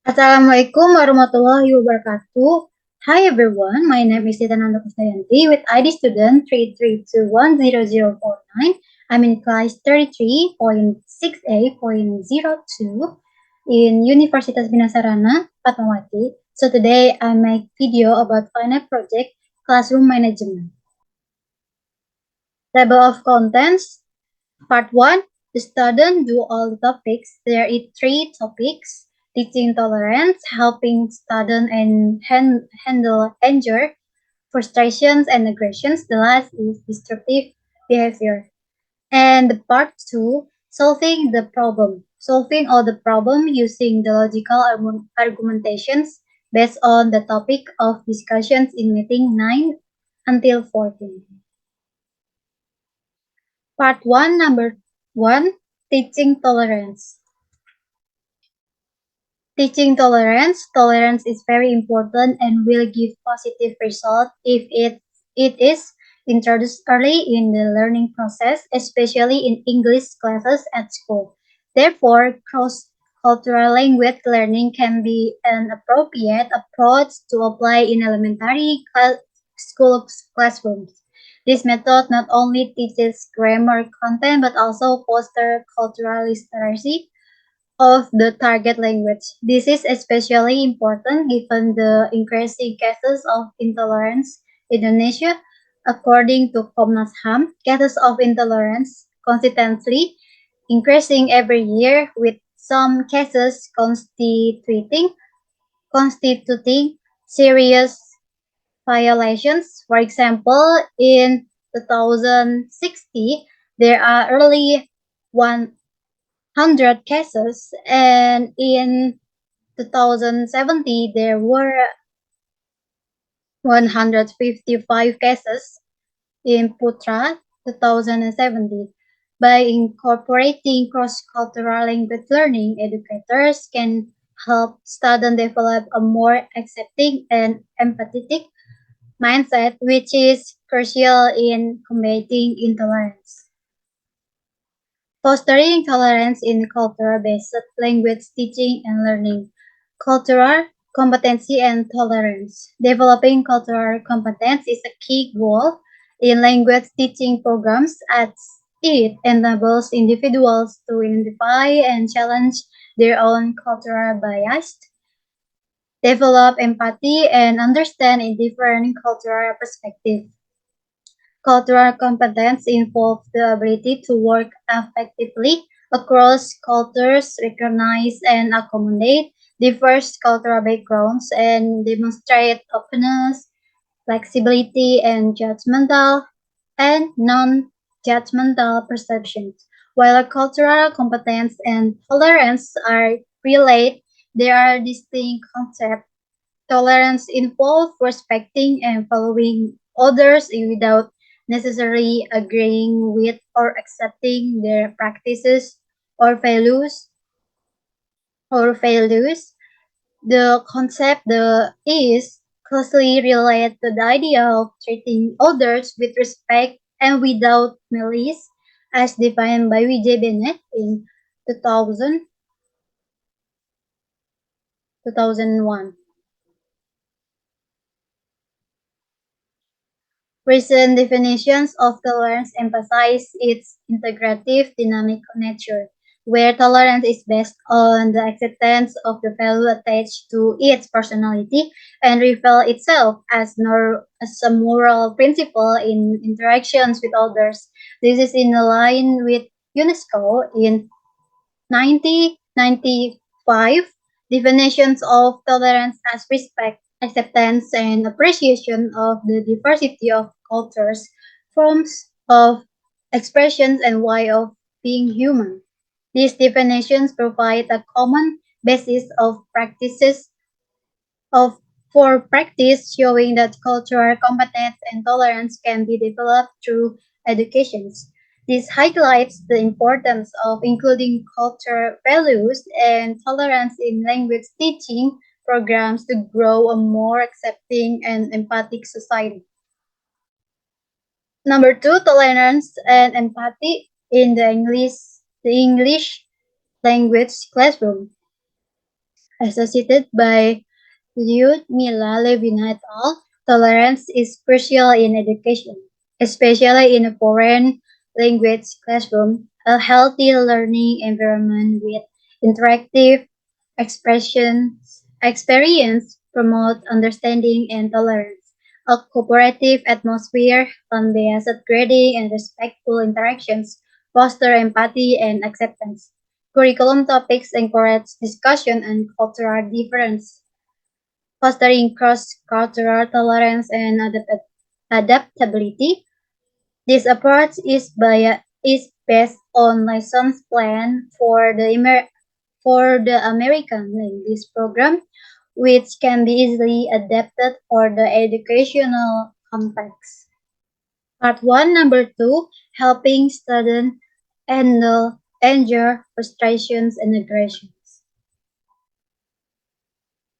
Assalamualaikum warahmatullahi wabarakatuh. Hi everyone, my name is Sitananda Kusnayanti with ID student 332100049. I'm in class 33.6A.02 in Universitas Bina Sarana, Fatmawati. So today I make video about final project classroom management. Table of contents. Part 1, the student do all the topics. There are three topics. Teaching tolerance, helping student and handle anger, frustrations, and aggressions. The last is destructive behavior. And the part 2, solving the problem. Solving all the problem using the logical argumentations based on the topic of discussions in meeting 9 until 14. Part 1, number 1, teaching tolerance. Teaching tolerance. Tolerance is very important and will give positive result if it is introduced early in the learning process, especially in English classes at school. Therefore, cross-cultural language learning can be an appropriate approach to apply in elementary school classrooms. This method not only teaches grammar content but also fosters cultural literacy of the target language. This is especially important given the increasing cases of intolerance in Indonesia. According to Komnas HAM, cases of intolerance consistently increasing every year, with some cases constituting serious violations. For example, in 2060, there are early 100 cases, and in 2070 there were 155 cases in Putra 2070. By incorporating cross-cultural language learning, educators can help students develop a more accepting and empathetic mindset, which is crucial in combating intolerance. Fostering tolerance in cultural-based language teaching and learning. Cultural competency and tolerance. Developing cultural competence is a key goal in language teaching programs as it enables individuals to identify and challenge their own cultural bias, develop empathy, and understand a different cultural perspective. Cultural competence involves the ability to work effectively across cultures, recognize and accommodate diverse cultural backgrounds, and demonstrate openness, flexibility, and judgmental and non-judgmental perceptions. While cultural competence and tolerance are related, they are distinct concepts. Tolerance involves respecting and following others without necessarily agreeing with or accepting their practices or values. The concept is closely related to the idea of treating others with respect and without malice, as defined by Vijay Bennett in 2001. Recent definitions of tolerance emphasize its integrative, dynamic nature, where tolerance is based on the acceptance of the value attached to its personality and reveals itself as a moral principle in interactions with others. This is in line with UNESCO in 1995 definitions of tolerance as respect, acceptance, and appreciation of the diversity of cultures, forms of expressions, and way of being human. These definitions provide a common basis of practices of for practice, showing that cultural competence and tolerance can be developed through education. This highlights the importance of including cultural values and tolerance in language teaching programs to grow a more accepting and empathic society. Number two, tolerance and empathy in the English language classroom. associated by Lyudmila Levina et al., tolerance is crucial in education, especially in a foreign language classroom. A healthy learning environment with interactive expressions experience promote understanding and tolerance. A cooperative atmosphere, unbiased grading, and respectful interactions foster empathy and acceptance. Curriculum topics encourage discussion and cultural difference, fostering cross-cultural tolerance and adaptability. This approach is based on lessons planned for the American language program, which can be easily adapted for the educational context. Part 1, number 2, helping students handle anger, frustrations, and aggressions.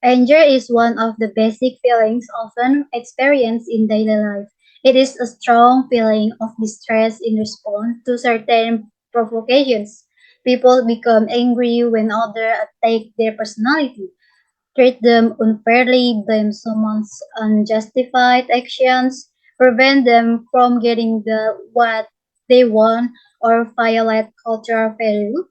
Anger is one of the basic feelings often experienced in daily life. It is a strong feeling of distress in response to certain provocations. People become angry when others attack their personality, treat them unfairly, blame someone's unjustified actions, prevent them from getting what they want, or violate cultural value.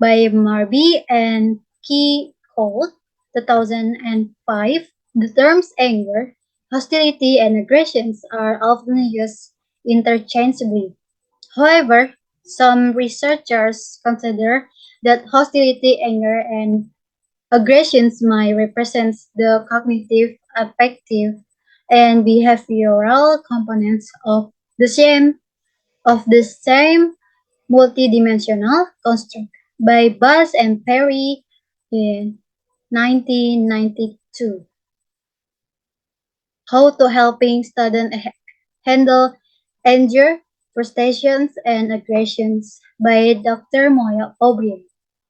By Marby and Key Cole, 2005, the terms anger, hostility, and aggressions are often used interchangeably. However, some researchers consider that hostility, anger, and aggressions might represent the cognitive, affective, and behavioral components of the same multidimensional construct by Bass and Perry in 1992. How to helping students handle anger, frustrations, and aggressions by Dr. Moya O'Brien.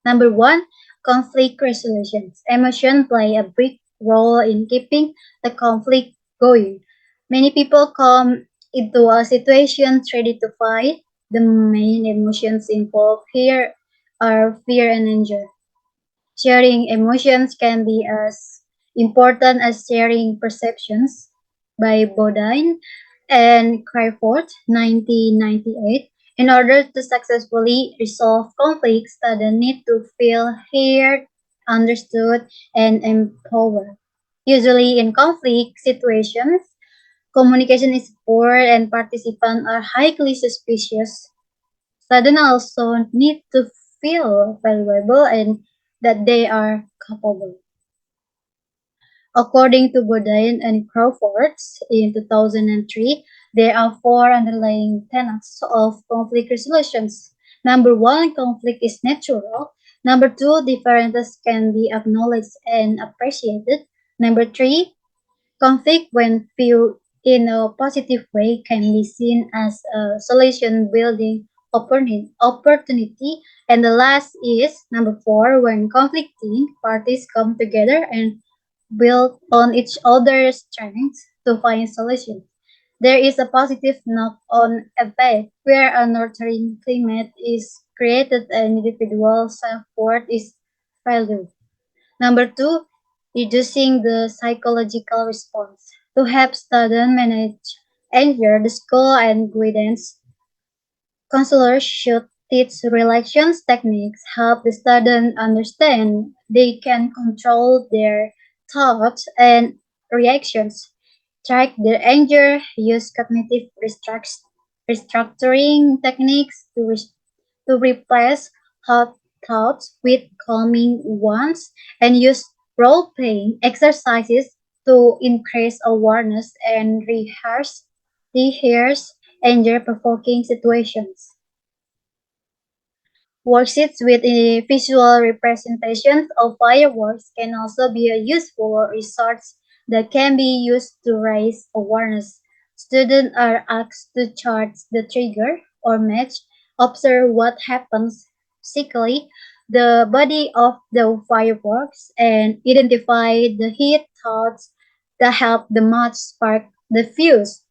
Number one, conflict resolutions. Emotions play a big role in keeping the conflict going. Many people come into a situation ready to fight. The main emotions involved here are fear and anger. Sharing emotions can be as important as sharing perceptions by Bodine and Crawford, 1998. In order to successfully resolve conflicts, students need to feel heard, understood, and empowered. Usually in conflict situations, communication is poor and participants are highly suspicious. Students also need to feel valuable and that they are capable. According to Bodine and Crawford in 2003, there are four underlying tenets of conflict resolutions. Number one, conflict is natural. Number two, differences can be acknowledged and appreciated. Number three, conflict, when viewed in a positive way, can be seen as a solution building opportunity. And the last is number four, when conflicting parties come together and build on each other's strengths to find solutions. There is a positive knock-on effect where a nurturing climate is created and individual self-worth is valued. Number two, reducing the psychological response. To help students manage anger, the school and guidance counselors should teach relations techniques, help the student understand they can control their thoughts and reactions, track their anger, use cognitive restructuring techniques to replace hot thoughts with calming ones, and use role playing exercises to increase awareness and rehearse anger provoking situations. Worksheets with visual representations of fireworks can also be a useful resource that can be used to raise awareness. Students are asked to chart the trigger or match, observe what happens physically, the body of the fireworks, and identify the heat thoughts that help the match spark the fuse.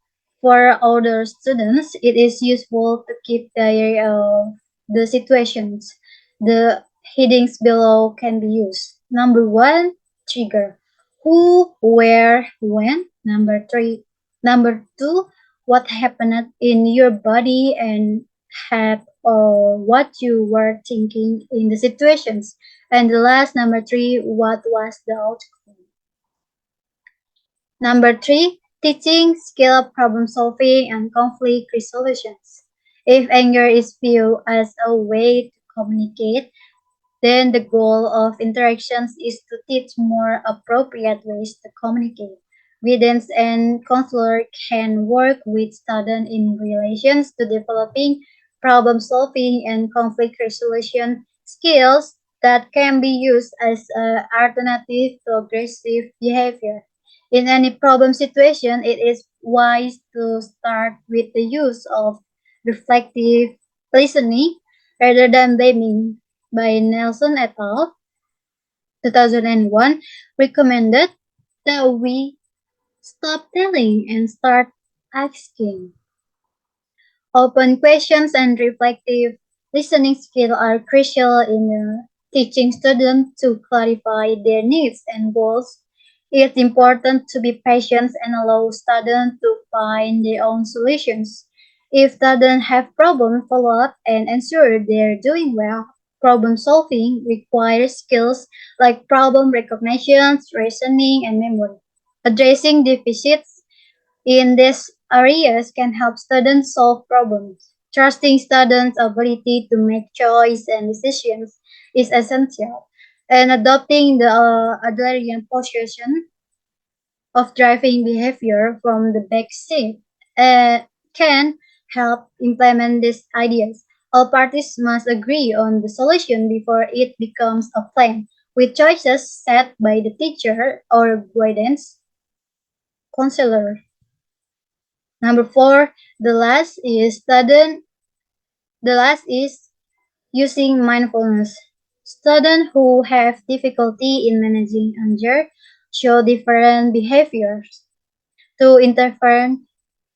For older students, it is useful to keep the situations. The headings below can be used. Number one, trigger. Who, where, when. Number two, what happened in your body and had or what you were thinking in the situations. And the last, number three, what was the outcome. Number three, teaching skill problem solving and conflict resolutions. If anger is viewed as a way to communicate, then the goal of interactions is to teach more appropriate ways to communicate. Guidance and counselor can work with students in relations to developing problem solving and conflict resolution skills that can be used as an alternative to aggressive behavior. In any problem situation, it is wise to start with the use of reflective listening rather than blaming by Nelson et al. 2001 recommended that we stop telling and start asking. Open questions and reflective listening skills are crucial in teaching students to clarify their needs and goals. It's important to be patient and allow students to find their own solutions. If students have problems, follow up and ensure they're doing well. Problem solving requires skills like problem recognition, reasoning, and memory. Addressing deficits in these areas can help students solve problems. Trusting students' ability to make choices and decisions is essential, and adopting the Adlerian position of driving behavior from the back seat uh, can help implement these ideas. All parties must agree on the solution before it becomes a plan, with choices set by the teacher or guidance counselor. Number four, the last is using mindfulness. Students who have difficulty in managing anger show different behaviors. To intervene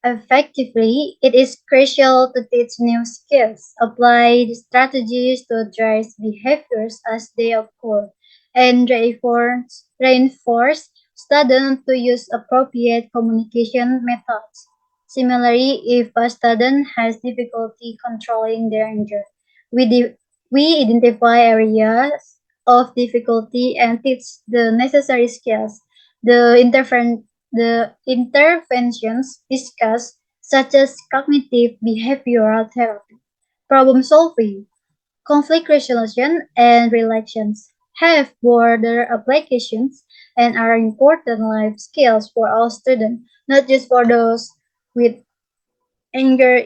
effectively, it is crucial to teach new skills, apply the strategies to address behaviors as they occur, and reinforce students to use appropriate communication methods. Similarly, if a student has difficulty controlling their anger, we, de- we identify areas of difficulty and teach the necessary skills. The interventions discussed, such as cognitive behavioral therapy, problem solving, conflict resolution, and relations, have broader applications and are important life skills for all students, not just for those with anger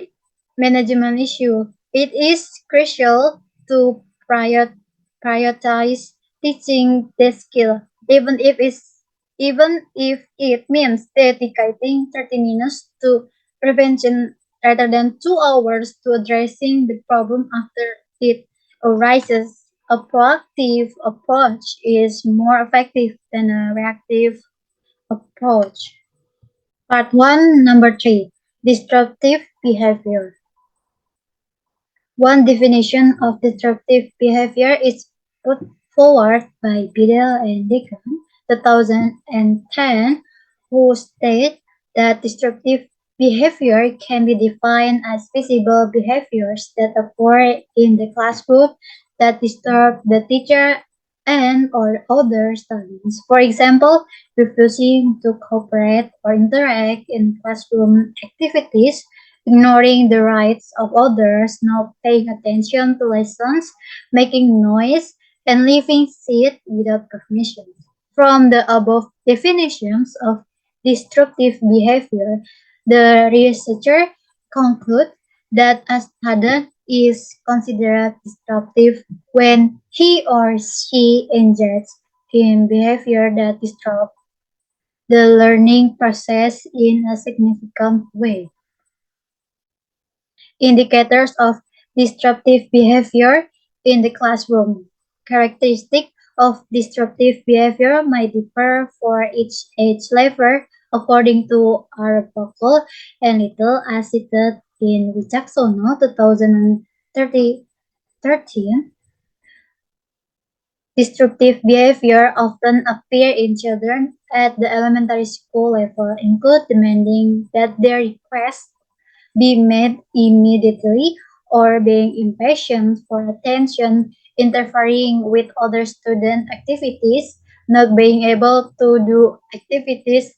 management issue. It is crucial to prioritize teaching this skill, even if it means dedicating 30 minutes to prevention rather than 2 hours to addressing the problem after it arises. A proactive approach is more effective than a reactive approach. Part 1, number 3, disruptive behavior. One definition of disruptive behavior is put forward by Bidel and Deacon, 2010, who state that disruptive behavior can be defined as visible behaviors that occur in the classroom that disturb the teacher and or other students. For example, refusing to cooperate or interact in classroom activities, ignoring the rights of others, not paying attention to lessons, making noise, and leaving seat without permission. From the above definitions of destructive behavior, the researcher conclude that a student is considered disruptive when he or she engages in behavior that disrupts the learning process in a significant way. Indicators of disruptive behavior in the classroom. Characteristics of disruptive behavior might differ for each age level according to Arbuckle and Little as cited in Wicaksono 2013. Disruptive behavior often appear in children at the elementary school level, include demanding that their requests be made immediately or being impatient for attention, interfering with other student activities, not being able to do activities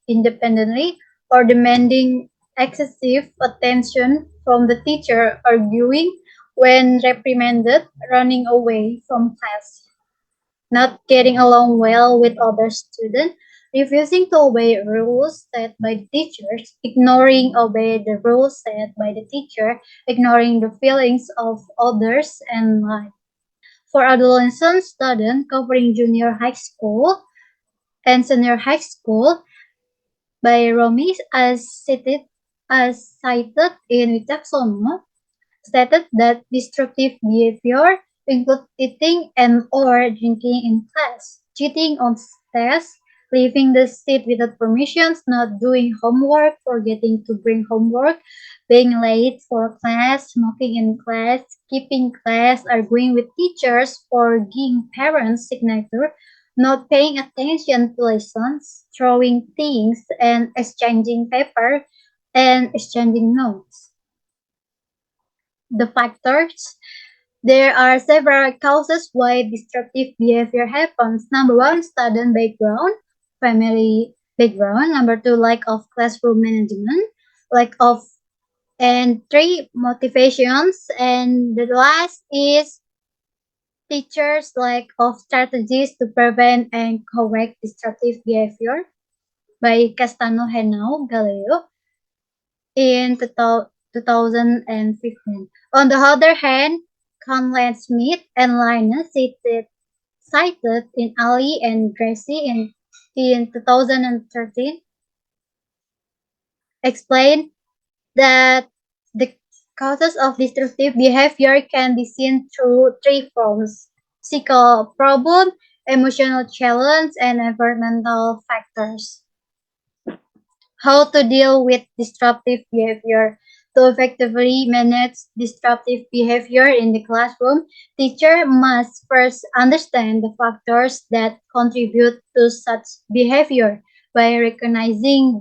independently, or demanding excessive attention from the teacher, arguing when reprimanded, running away from class, not getting along well with other students, refusing to obey rules set by the teachers, ignoring obey the rules set by the teacher, ignoring the feelings of others, and like for adolescent students covering junior high school and senior high school by Romy as cited in Wicaksono, stated that destructive behavior include eating and or drinking in class, cheating on tests, leaving the seat without permissions, not doing homework, forgetting to bring homework, being late for class, smoking in class, skipping class, arguing with teachers, forging parents' signature, not paying attention to lessons, throwing things and exchanging paper and exchanging notes. The factors there are several causes why destructive behavior happens. Number one, student background, family background. Number two, lack of classroom management, lack of and three motivations. And the last is teachers' lack of strategies to prevent and correct destructive behavior by Castano Henao Galileo in 2015. On the other hand, Conrad Smith and Linus cited in Ali and Gracie in 2013 explain that the causes of destructive behavior can be seen through three forms: physical problem, emotional challenge, and environmental factors. How to deal with disruptive behavior. To effectively manage disruptive behavior in the classroom, teacher must first understand the factors that contribute to such behavior. By recognizing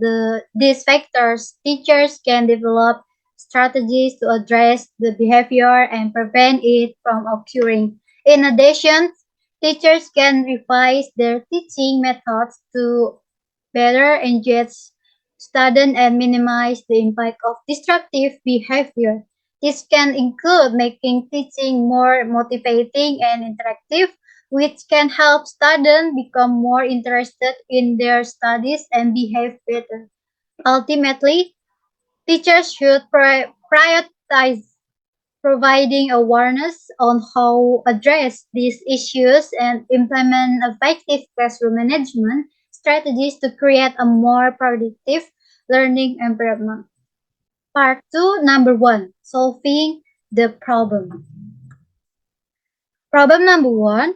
these factors, teachers can develop strategies to address the behavior and prevent it from occurring. In addition, teachers can revise their teaching methods to better engage students and minimize the impact of destructive behavior. This can include making teaching more motivating and interactive, which can help students become more interested in their studies and behave better. Ultimately, teachers should prioritize providing awareness on how address these issues and implement effective classroom management strategies to create a more productive learning environment. Part 2, number 1, solving the problem. Problem number 1,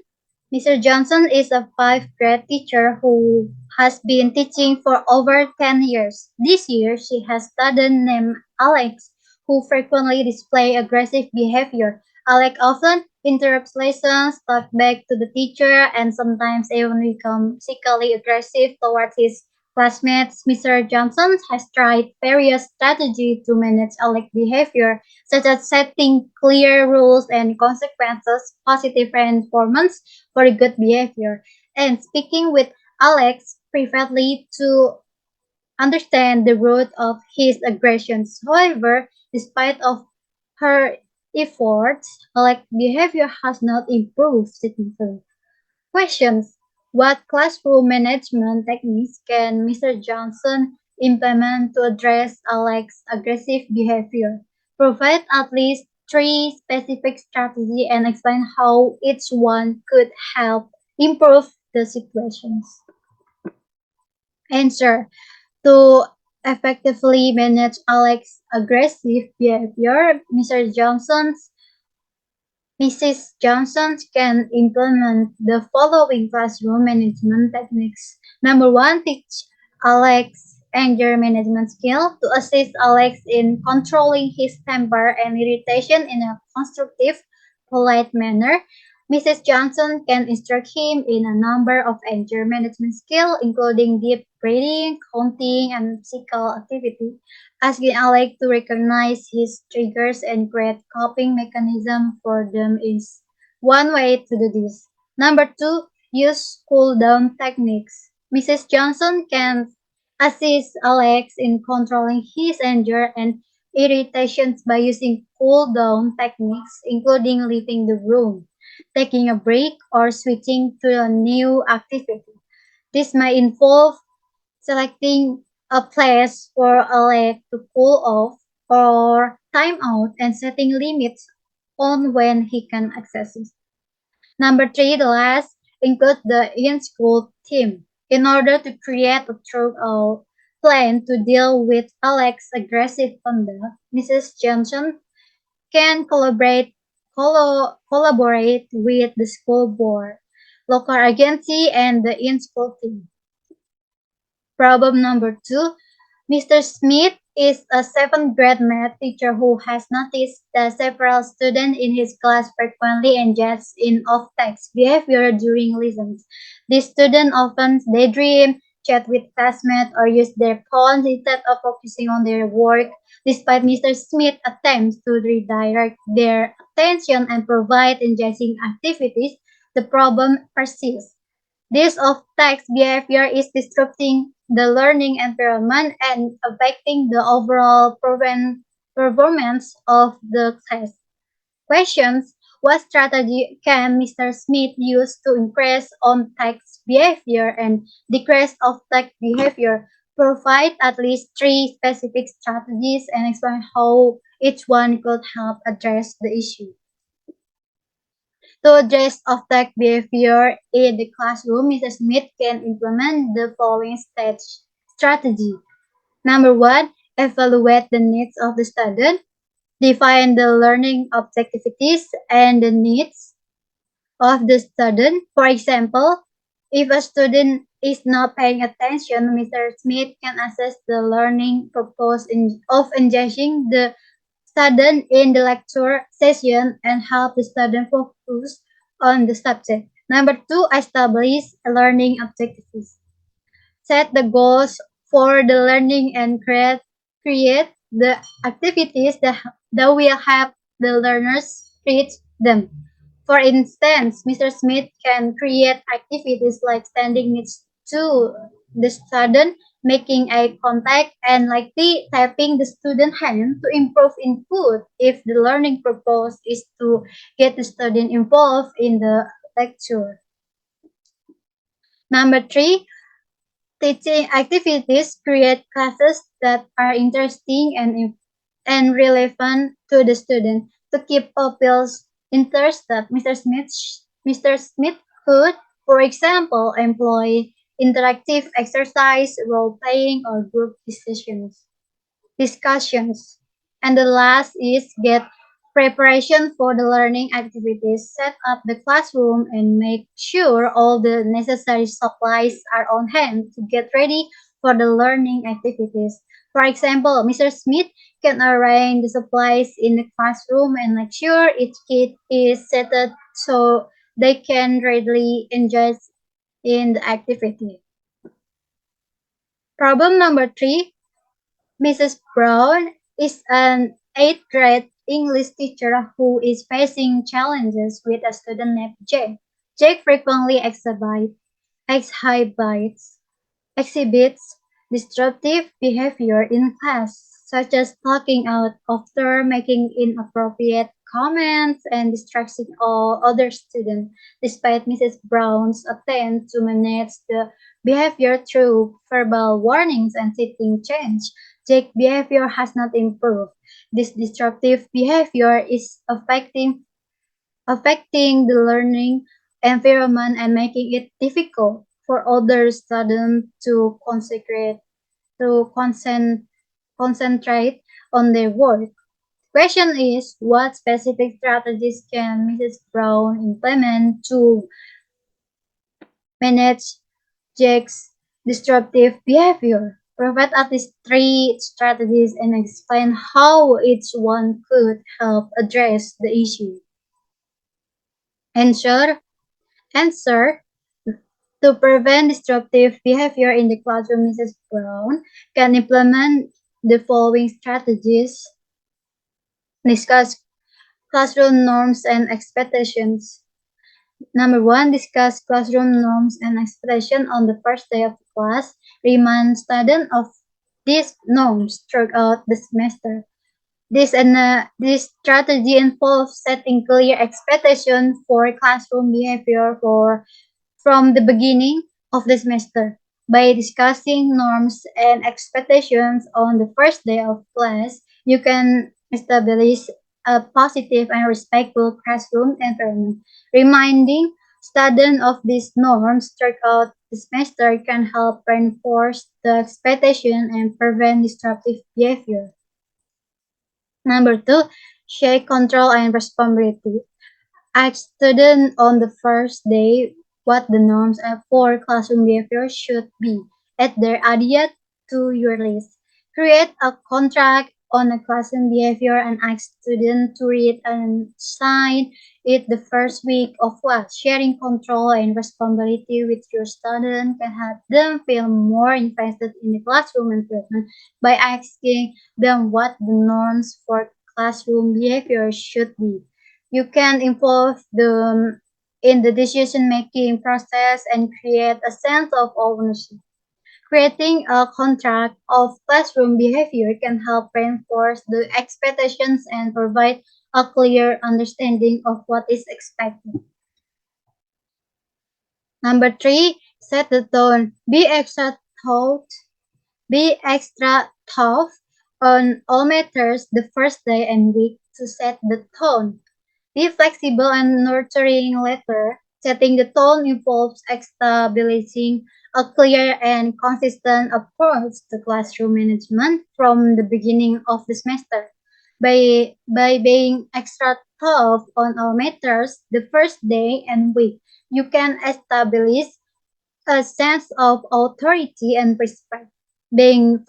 Mr. Johnson is a 5th grade teacher who has been teaching for over 10 years. This year, she has student named Alex who frequently display aggressive behavior. Alex often interrupts lessons, talks back to the teacher, and sometimes even becomes physically aggressive towards his classmates. Mr. Johnson has tried various strategies to manage Alex's behavior, such as setting clear rules and consequences, positive reinforcements for good behavior, and speaking with Alex privately to understand the root of his aggressions. However, despite of her efforts, Alex's behavior has not improved significantly. Questions: what classroom management techniques can Mr. Johnson implement to address Alex's aggressive behavior? Provide at least three specific strategies and explain how each one could help improve the situations. Answer: to effectively manage Alex's aggressive behavior, Mrs. Johnson can implement the following classroom management techniques. Number one, teach Alex anger management skill to assist Alex in controlling his temper and irritation in a constructive, polite manner. Mrs. Johnson can instruct him in a number of anger management skills, including deep breathing, counting, and physical activity, asking Alec to recognize his triggers and create coping mechanism for them is one way to do this. Number two, use cool down techniques. Mrs. Johnson can assist Alex in controlling his anger and irritations by using cool down techniques, including leaving the room, taking a break, or switching to a new activity. This may involve selecting a place for Alex to cool off or time out and setting limits on when he can access it. Number three, the last, include the in-school team. In order to create a thorough plan to deal with Alex's aggressive conduct, Mrs. Johnson can collaborate with the school board, local agency, and the in-school team. Problem number two, Mr. Smith is a seventh grade math teacher who has noticed that several students in his class frequently engage in off-text behavior during lessons. These students often daydream, chat with classmates, or use their phones instead of focusing on their work. Despite Mr. Smith's attempts to redirect their attention and provide engaging activities, the problem persists. This off-text behavior is disrupting the learning environment and affecting the overall performance of the class. Questions: what strategy can Mr. Smith use to increase on-text behavior and decrease off-text behavior? Provide at least three specific strategies and explain how each one could help address the issue. To address off-track behavior in the classroom, Mrs. Smith can implement the following stage strategy. Number one, evaluate the needs of the student. Define the learning objectives and the needs of the student. For example, if a student is not paying attention, Mr. Smith can assess the learning purpose of engaging the student in the lecture session and help the student focus on the subject. Number two, establish learning objectives. Set the goals for the learning and create the activities that will help the learners reach them. For instance, Mr. Smith can create activities like standing next to the student, making eye contact, and likely tapping the student hand to improve input if the learning purpose is to get the student involved in the lecture. Number three, teaching activities create classes that are interesting and relevant to the student. To keep pupils interested, Mr. Smith could, for example, employ interactive exercise, role playing, or group discussions. And the last is get preparation for the learning activities. Set up the classroom and make sure all the necessary supplies are on hand to get ready for the learning activities. For example, Mr. Smith can arrange the supplies in the classroom and make sure each kit is set up so they can readily engage in the activity. Problem number three, Mrs. Brown is an eighth grade English teacher who is facing challenges with a student named Jake. Jake frequently exhibits disruptive behavior in class, such as talking out of turn, making inappropriate comments, and distracting all other students. Despite Mrs. Brown's attempt to manage the behavior through verbal warnings and setting change, Jake's behavior has not improved. This disruptive behavior is affecting the learning environment and making it difficult for other students to concentrate on their work. Question is, what specific strategies can Mrs. Brown implement to manage Jake's disruptive behavior? Provide at least three strategies and explain how each one could help address the issue. Ensure, answer, to prevent disruptive behavior in the classroom, Mrs. Brown can implement the following strategies. Discuss classroom norms and expectations. Number one, discuss classroom norms and expectations on the first day of the class. Remind students of these norms throughout the semester. This strategy involves setting clear expectations for classroom behavior from the beginning of the semester. By discussing norms and expectations on the first day of class, you can establish a positive and respectful classroom environment. Reminding students of these norms throughout the semester can help reinforce the expectation and prevent disruptive behavior. Number two, share control and responsibility. Ask students on the first day what the norms for classroom behavior should be. Add their idea to your list. Create a contract on a classroom behavior and ask students to read and sign it the first week of class. Sharing control and responsibility with your students can help them feel more invested in the classroom environment by asking them what the norms for classroom behavior should be. You can involve them in the decision-making process and create a sense of ownership. Creating a contract of classroom behavior can help reinforce the expectations and provide a clear understanding of what is expected. Number three, set the tone. Be extra tough on all matters the first day and week to set the tone. Be flexible and nurturing later. Setting the tone involves establishing a clear and consistent approach to classroom management from the beginning of the semester. By being extra tough on all matters the first day and week, you can establish a sense of authority and respect. Being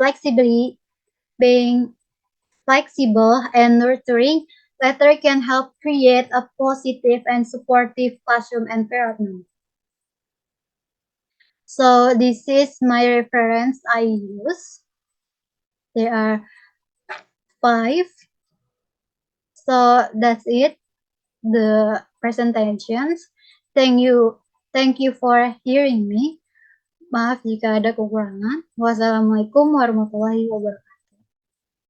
flexible and nurturing later can help create a positive and supportive classroom environment. So this is my reference I use. There are 5. So that's it, the presentations. Thank you for hearing me. Maaf jika ada kekurangan. Wassalamualaikum warahmatullahi wabarakatuh.